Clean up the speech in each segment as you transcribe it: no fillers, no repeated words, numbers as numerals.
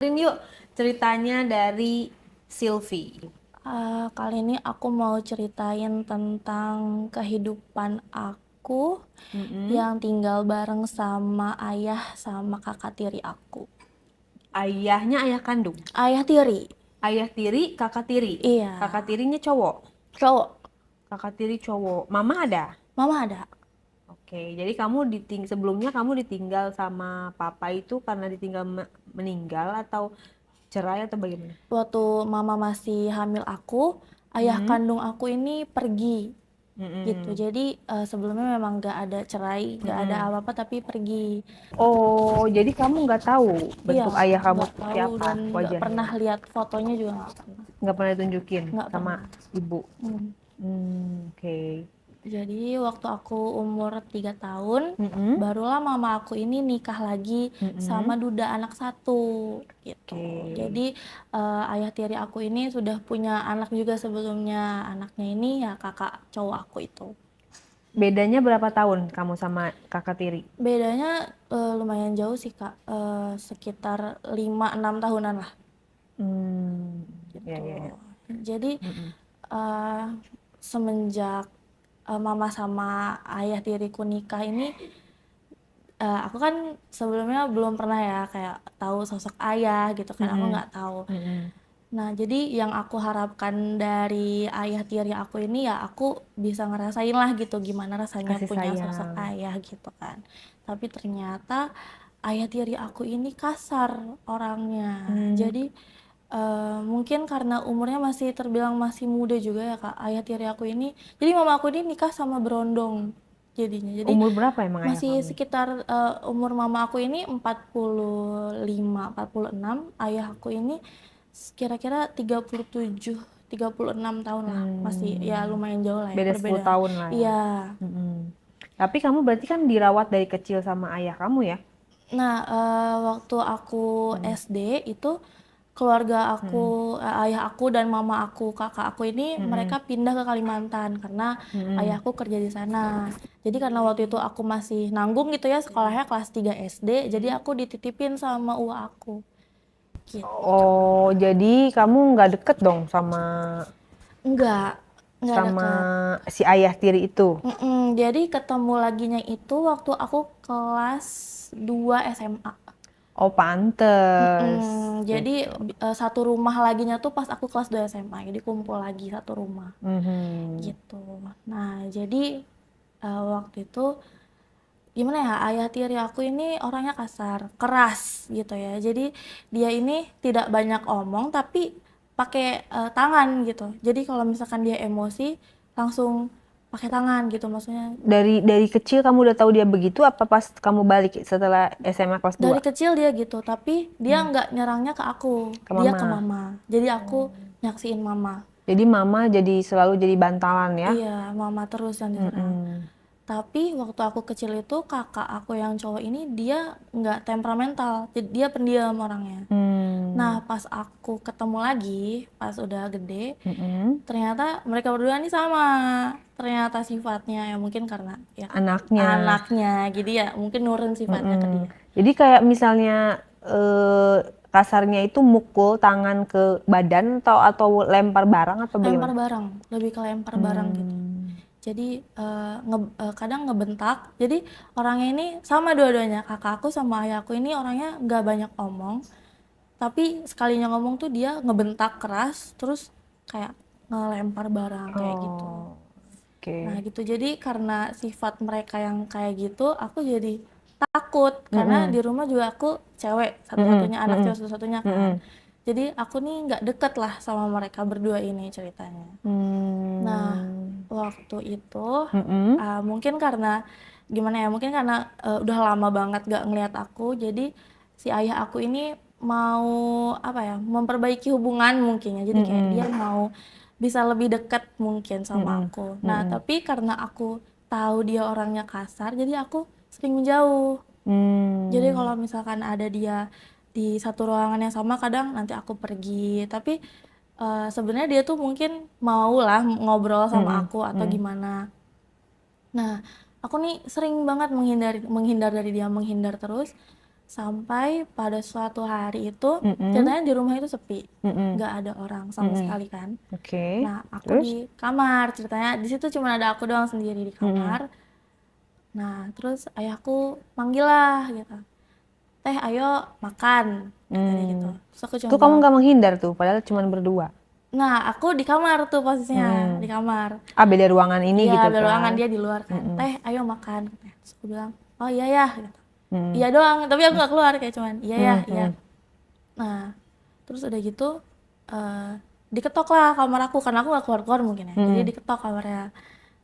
Dengerin yuk ceritanya dari Sylvie. Kali ini aku mau ceritain tentang kehidupan aku Mm-mm. yang tinggal bareng sama ayah sama kakak tiri aku. Ayahnya ayah kandung. Ayah tiri, Ayah tiri, kakak tiri. iya, Kakak tirinya cowok. cowok. Kakak tiri cowok. Mama ada. Mama ada. Oke, jadi kamu sebelumnya kamu ditinggal sama papa itu karena meninggal atau cerai atau bagaimana? Waktu mama masih hamil aku, ayah Hmm. kandung aku ini pergi gitu. Mm-mm. Jadi sebelumnya memang gak ada cerai, gak ada Mm-mm. apa-apa tapi pergi. Oh, jadi kamu nggak tahu Iya, bentuk ayah kamu nggak seperti tahu apa dan nggak wajahnya? pernah lihat fotonya juga nggak pernah. Nggak pernah ditunjukin Nggak sama pernah. ibu. Hmm. Oke. Jadi waktu aku umur 3 tahun, Mm-mm. barulah mama aku ini nikah lagi sama Mm-mm. duda anak satu gitu. Oke. Jadi ayah tiri aku ini sudah punya anak juga sebelumnya. Anaknya ini ya kakak cowok aku itu. Bedanya berapa tahun kamu sama kakak tiri? Bedanya lumayan jauh sih Kak, sekitar 5-6 tahunan lah Hmm, ya, gitu. ya, ya. Jadi Mm-mm. eh, semenjak mama sama ayah tiriku nikah ini, aku kan sebelumnya belum pernah ya kayak tahu sosok ayah gitu kan, aku Mm-mm. nggak tahu. Mm-mm. Nah, jadi yang aku harapkan dari ayah tiri aku ini ya aku bisa ngerasain lah gitu gimana rasanya Kasih punya sosok sayang. ayah gitu kan. Tapi ternyata ayah tiri aku ini kasar orangnya. Hmm. Jadi mungkin karena umurnya masih terbilang masih muda juga ya Kak, ayah tiri aku ini. Jadi mama aku ini nikah sama berondong jadinya. Jadi Umur berapa emang ayah masih kamu? sekitar umur mama aku ini 45, 46, ayah aku ini kira-kira 37, 36 tahun lah. Masih ya Hmm, lumayan jauh lah ya beda 10 perbedaan. tahun lah ya. Iya. Mm-mm. Tapi kamu berarti kan dirawat dari kecil sama ayah kamu ya? Nah, waktu aku Mm. SD itu keluarga aku, Mm-mm. ayah aku dan mama aku, kakak aku ini mereka Mm-mm. pindah ke Kalimantan karena Mm-mm. ayahku kerja di sana. Jadi karena waktu itu aku masih nanggung gitu ya, sekolahnya kelas 3 SD, jadi aku dititipin sama uwa aku. Gitu. Oh, jadi kamu nggak deket dong sama Enggak, enggak sama deket. si ayah tiri itu? Jadi ketemu laginya itu waktu aku kelas 2 SMA. Oh, pantes. Jadi Gitu. satu rumah laginya tuh pas aku kelas 2 SMA. Jadi kumpul lagi satu rumah Mhm. gitu. Nah, jadi waktu itu gimana ya, ayah tiri aku ini orangnya kasar, keras gitu ya. Jadi dia ini tidak banyak omong tapi pakai tangan gitu. Jadi kalau misalkan dia emosi langsung pakai tangan gitu maksudnya. Dari kecil kamu udah tahu dia begitu apa pas kamu balik setelah SMA kelas Dari 2? kecil dia gitu, tapi dia nggak nyerangnya ke aku, Ke dia ke mama. mama. Jadi aku nyaksiin mama. Jadi mama selalu jadi bantalan ya? Iya, mama terus yang diserang. Mhm. Tapi waktu aku kecil itu kakak aku yang cowok ini dia nggak temperamental, jadi dia pendiam orangnya. Nah, Hmm. pas aku ketemu lagi, pas udah gede, Mhm. ternyata mereka berdua nih sama. Ternyata sifatnya ya mungkin karena ya Anaknya. anaknya, jadi ya mungkin nurun sifatnya ke Mhm. dia. Jadi kayak misalnya kasarnya itu mukul tangan ke badan atau lempar barang atau Lempar bagaimana? barang, lebih ke lempar barang gitu. Hmm. Jadi kadang ngebentak. Jadi orangnya ini sama dua-duanya, kakak aku sama ayah aku ini orangnya nggak banyak omong, tapi sekalinya ngomong tuh dia ngebentak keras, terus kayak ngelempar barang kayak gitu. Oh, Nah oke. gitu, jadi karena sifat mereka yang kayak gitu, aku jadi takut karena di Mhm. rumah juga aku cewek Mhm. satu-satunya, anak Mhm. cewek satu-satunya kan. Mhm. Jadi aku nih nggak deket lah sama mereka berdua ini ceritanya. Nah, Hmm. waktu itu Mhm. mungkin karena gimana ya, mungkin karena udah lama banget gak ngeliat aku, jadi si ayah aku ini mau apa ya, memperbaiki hubungan mungkin ya. Jadi kayak dia Mhm. mau bisa lebih dekat mungkin sama Mhm. aku. Nah, Mhm. tapi karena aku tahu dia orangnya kasar, jadi aku sering menjauh. Jadi Hmm. kalau misalkan ada dia di satu ruangan yang sama, kadang nanti aku pergi. Tapi sebenarnya dia tuh mungkin mau lah ngobrol sama Mhm. aku atau Mhm. gimana. Nah, aku nih sering banget menghindar dari dia, menghindar terus. Sampai pada suatu hari itu Mm-mm. ceritanya di rumah itu sepi, Mm-mm. nggak ada orang sama Mm-mm. sekali kan. Oke. Nah, aku Terus? di kamar, ceritanya di situ cuma ada aku doang sendiri di Mm-mm. kamar. Nah, terus ayahku manggil lah gitu, "Teh, ayo makan," kata dia gitu. Hmm. Terus aku cuma Tuh kamu bilang, nggak menghindar tuh, padahal cuma berdua. nah aku di kamar tuh posisinya, di Mm-mm. kamar. Ah, beda ruangan ini Iya, gitu beruangan, kan. dia di luar kan. Mm-mm. "Teh, ayo makan," katanya. Terus aku bilang, "Oh iya ya," gitu. Mm-mm. Iya doang, tapi aku nggak keluar kayak cuman, "Iya ya, iya." Mm-mm. Nah, terus udah gitu eh diketok lah kamar aku karena aku nggak keluar-keluar mungkin ya. Jadi Mm-mm. diketok kamarnya,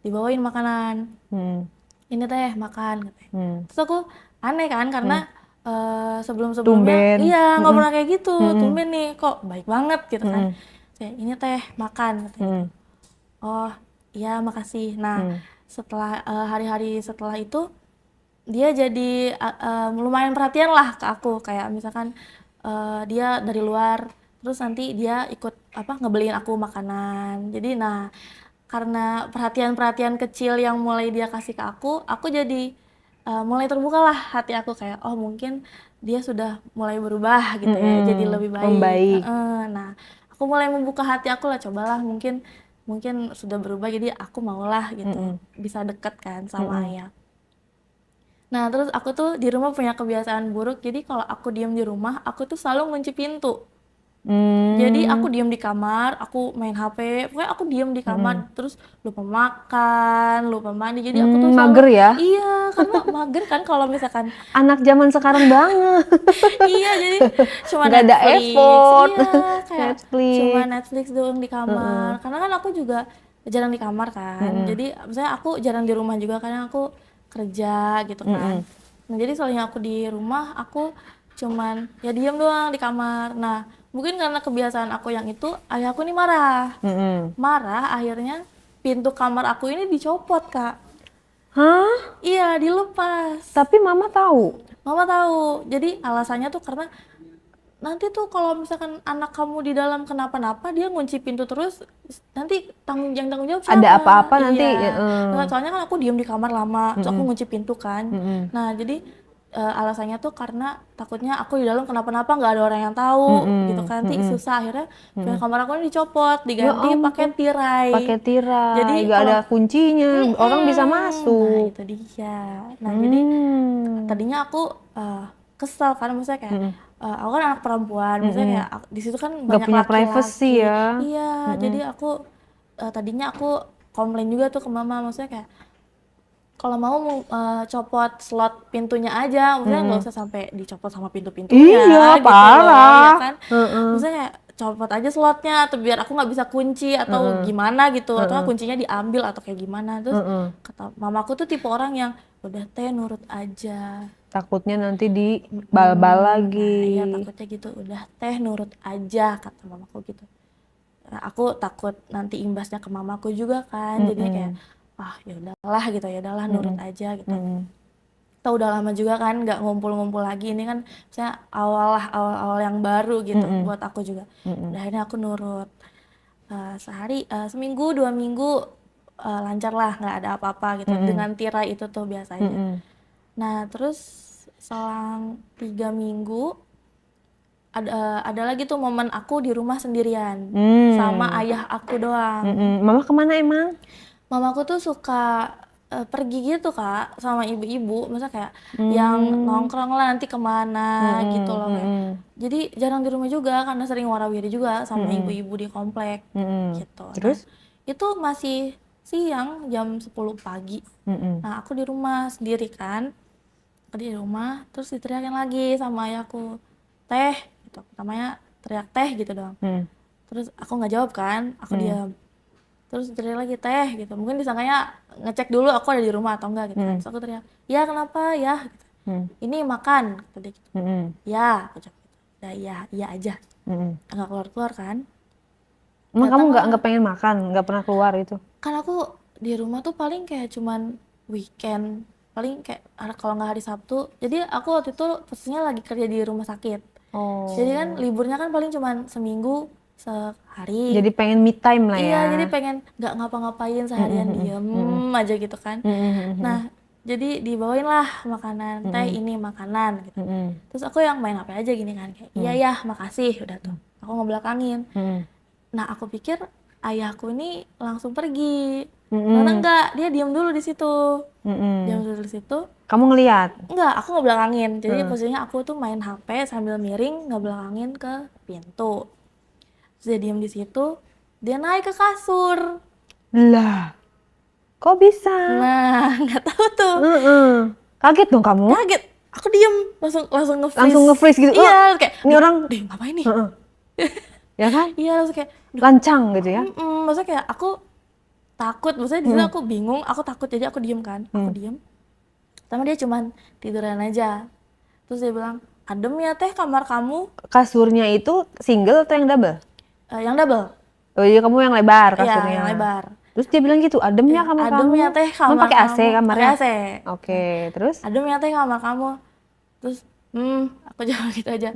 dibawain makanan. Mm-mm. "Ini teh makan," katanya. Mm-mm. Terus aku aneh kan karena Mm. sebelum-sebelumnya Tumben. iya nggak Mm-mm. pernah kayak gitu. Mm-mm. Tumben nih kok baik banget gitu kan. Mm-mm. Kayak, "Ini teh makan," katanya gitu. Mm-mm. "Oh, iya makasih." Nah, Mm. setelah hari-hari setelah itu dia jadi lumayan perhatian lah ke aku, kayak misalkan dia dari luar terus nanti dia ikut apa ngebeliin aku makanan. Jadi nah, karena perhatian-perhatian kecil yang mulai dia kasih ke aku jadi mulai terbukalah hati aku kayak, oh mungkin dia sudah mulai berubah gitu ya, jadi Mm-mm. lebih baik. Membaik. Heeh. Nah, aku mulai membuka hati aku lah, cobalah mungkin mungkin sudah berubah jadi aku maulah gitu Mm-mm. bisa deket kan sama Mm-mm. ayah. Nah, terus aku tuh di rumah punya kebiasaan buruk, jadi kalau aku diem di rumah, aku tuh selalu ngunci pintu. Jadi Mm. aku diem di kamar, aku main HP, pokoknya aku diem di Mm-mm. kamar, terus lupa makan, lupa mandi. Jadi aku tuh selalu, Mager ya. iya, karena mager kan kalau misalkan, Anak zaman sekarang banget. iya, jadi cuma Nggak ada Netflix, effort. iya, kayak cuma Netflix. Netflix doang di kamar. Heeh. Karena kan aku juga jarang di kamar kan, Mm-mm. jadi misalnya aku jarang di rumah juga, karena aku kerja gitu kan. Mm-mm. Nah, jadi soalnya aku di rumah, aku cuman ya diem doang di kamar. Nah, mungkin karena kebiasaan aku yang itu, ayahku nih marah. Mm-mm. Marah, akhirnya pintu kamar aku ini dicopot, Kak. Hah? Iya, dilepas. Tapi mama tahu. Mama tahu. Jadi alasannya tuh karena nanti tuh kalau misalkan anak kamu di dalam kenapa-napa, dia ngunci pintu terus, nanti yang tanggung jawab Ada siapa? apa-apa nanti. Iya. Heeh. Nah, soalnya kan aku diem di kamar lama, terus aku Mm-mm. ngunci pintu kan. Mm-mm. Nah, jadi alasannya tuh karena takutnya aku di dalam kenapa-napa nggak ada orang yang tahu gitu Mm-mm. kan. Nanti Mm-mm. susah, akhirnya pintu Mm-mm. kamar aku ini dicopot, Ya diganti pakai ampun. tirai. Pakai tirai, Jadi nggak ada kalau kuncinya, orang bisa nah masuk. itu dia. Nah, jadi Hmm. tadinya aku kesel kan, maksudnya kayak Mm-mm. aku kan anak perempuan, maksudnya Mm-mm. kayak di situ kan Nggak banyak punya privacy laki-laki. ya. Iya, Mm-mm. jadi aku tadinya aku komplain juga tuh ke mama, maksudnya kayak kalau mau copot slot pintunya aja, maksudnya nggak Mm-mm. usah sampai dicopot sama Iya, pintu-pintunya gitu loh, ya parah. kan? Heeh. Maksudnya kayak copot aja slotnya, atau biar aku nggak bisa kunci atau Heeh. gimana gitu, atau Heeh. kuncinya diambil atau kayak gimana. Terus Heeh. kata mamaku tuh tipe orang yang udah teh nurut aja. Takutnya nanti dibal-bal Nah iya lagi. takutnya gitu, udah teh nurut aja kata mamaku gitu. Nah, aku takut nanti imbasnya ke mamaku juga kan, jadinya kayak Mm-mm. ya udahlah gitu, ya udahlah nurut Mm-mm. aja gitu. Mm-mm. Kita udah lama juga kan nggak ngumpul-ngumpul lagi, ini kan misalnya awal-awal yang baru gitu Mm-mm. buat aku juga. Mm-mm. Udah akhirnya aku nurut. Seminggu 2 minggu lancar lah, nggak ada apa-apa gitu Mm-mm. dengan tirai itu tuh biasanya. Mm-mm. Nah terus selang 3 minggu ada lagi tuh momen aku di rumah sendirian sama Hmm. ayah aku doang. Mm-mm. Mama kemana emang? Mamaku tuh suka pergi gitu Kak sama ibu-ibu, maksudnya kayak yang Hmm. nongkrong lah nanti kemana gitu Mm-mm. loh kayak. Mm-mm. Jadi jarang di rumah juga karena sering warawiri juga sama Mm-mm. ibu-ibu di komplek Mm-mm. gitu. Nah Terus? itu masih siang jam 10 pagi. Mm-mm. Nah aku di rumah sendiri kan, aku di rumah terus diteriakin lagi sama ayahku, "Teh," gitu, namanya teriak "teh" gitu doang. Mm. Terus aku nggak jawab kan, aku Mm. diam. Terus teriak lagi "teh" gitu, mungkin disangkanya ngecek dulu aku ada di rumah atau enggak gitu kan. Mm. Terus aku teriak, "Ya kenapa ya?" gitu. Mm. "Ini makan," kata dia gitu. Mm. "Ya," aku jawab gitu. Udah iya, iya aja. Mm. Nggak keluar-keluar kan. Emang kamu Datanglah, nggak pengen makan, nggak pernah keluar itu? kan aku di rumah tuh paling kayak cuman weekend, paling kayak kalau nggak hari Sabtu. Jadi aku waktu itu posisinya lagi kerja di rumah sakit. Jadi kan Oh. liburnya kan paling cuman seminggu sekali. Jadi pengen me time lah Iya, ya. jadi pengen nggak ngapa-ngapain seharian Mm-mm. diem Mm-mm. aja gitu kan. Mm-mm. Nah, Jadi dibawain lah makanan, teh ini makanan gitu. Terus aku yang main HP aja gini kan, kayak iya ya makasih, udah tuh. Aku ngebelakangin. Nah aku pikir ayahku ini langsung pergi. Ternyata enggak, dia diam dulu di situ. Diam dulu di situ. Kamu ngelihat? Enggak, aku ngebelakangin. Jadi posisinya aku tuh main HP sambil miring ngebelakangin ke pintu. Terus dia diam di situ, dia naik ke kasur. Lah, kok bisa? Nah, nggak tahu tuh. Kaget dong kamu? Kaget. Aku diem, langsung nge-freeze. Langsung nge-freeze gitu. Iya, kayak ini orang ngapain nih? ya kan? Iya, langsung kayak Lancang gitu ya. maksudnya kayak aku takut, maksudnya di situ aku bingung, aku takut jadi aku diem kan. Aku diem. Pertama dia cuman tiduran aja. Terus dia bilang, "Adem ya teh kamar kamu." Kasurnya itu single atau yang double? Yang double. Oh iya, kamu yang lebar Iya, kasurnya. yang lebar. Terus dia bilang gitu, adem ya kamar Adem kamu. ya teh Kamu kamar pakai AC kamu. kamarnya? Pakai AC. Oke, terus? Adem ya teh kamar kamu. Terus, aku jawab gitu aja.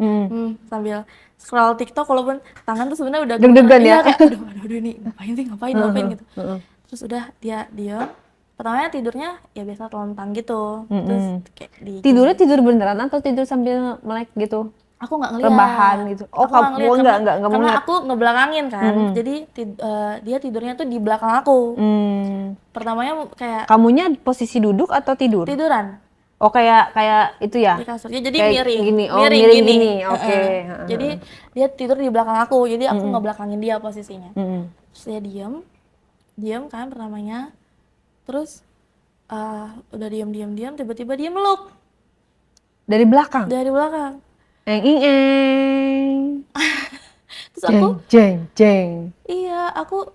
Sambil scroll TikTok walaupun tangan tuh sebenarnya udah Deg-degan Iya, ya? kayak aduh nih ngapain gitu. Terus udah dia diem. Pertamanya tidurnya ya biasa telentang gitu. Terus kayak Tidurnya tidur beneran atau tidur sambil melek gitu? aku nggak ngeliat. Rebahan gitu. Oh, Aku nggak ngeliat enggak karena ngeliat. aku ngebelakangin kan. Jadi dia tidurnya tuh di belakang aku. Pertamanya kayak Kamunya posisi duduk atau tidur? tiduran Oh, kayak itu ya? di kasurnya, jadi Kayak miring gini. Oh, miring miring gini. gini. Oke. Jadi dia tidur di belakang aku, jadi aku ngebelakangin dia posisinya. Terus dia diem kan pertamanya. Terus udah diem tiba-tiba dia meluk Dari belakang? dari belakang. Eng. Terus aku Jeng. iya, aku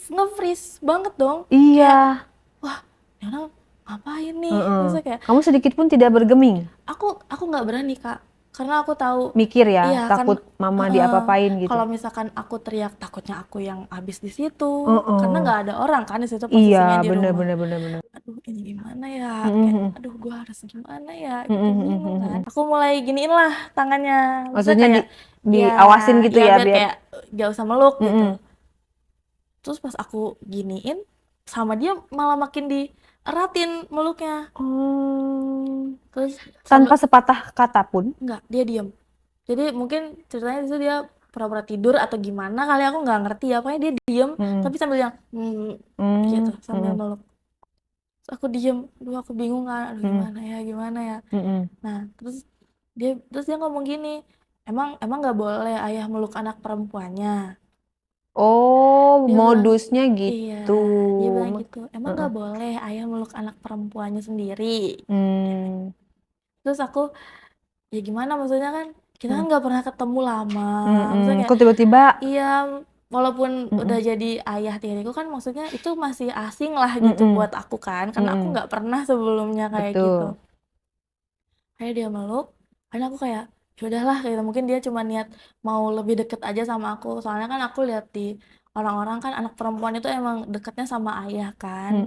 nge-freeze banget dong. Iya. Wah, ini orang ngapain nih? Terus kayak Kamu sedikit pun tidak bergeming? aku nggak berani Kak, karena aku tahu Mikir ya, iya kan, takut mama diapa-apain gitu. kalau misalkan aku teriak takutnya aku yang habis di situ, karena nggak ada orang kan di situ Iya, posisinya di bener. rumah. Aduh ini gimana ya? Kayak, aduh gua harus gimana ya? Gitu, bingung kan. Aku mulai giniin lah tangannya. Maksudnya kayak diawasin gitu ya, biar kayak gak usah meluk gitu. Terus pas aku giniin sama dia malah makin dieratin meluknya. Terus tanpa sepatah kata pun. enggak, dia diem. Jadi mungkin ceritanya di situ dia pura-pura tidur atau gimana kali, aku nggak ngerti ya. Pokoknya dia diem tapi sambil yang gitu sambil meluk. Terus aku diem, aduh aku bingung kan, aduh gimana ya. Nah terus dia ngomong gini, emang nggak boleh ayah meluk anak perempuannya. Oh, Dia bilang, modusnya iya, gitu. dia bilang gitu, emang nggak boleh ayah meluk anak perempuannya sendiri. Terus aku, ya gimana maksudnya kan kita kan nggak pernah ketemu lama, maksudnya kayak Kok tiba-tiba? iya, walaupun udah jadi ayah tiriku kan maksudnya itu masih asing lah gitu buat aku kan, karena aku nggak pernah sebelumnya kayak gitu. Kayak dia meluk, karena aku kayak ya udahlah gitu, mungkin dia cuma niat mau lebih deket aja sama aku, soalnya kan aku lihat di orang-orang kan anak perempuan itu emang deketnya sama ayah kan.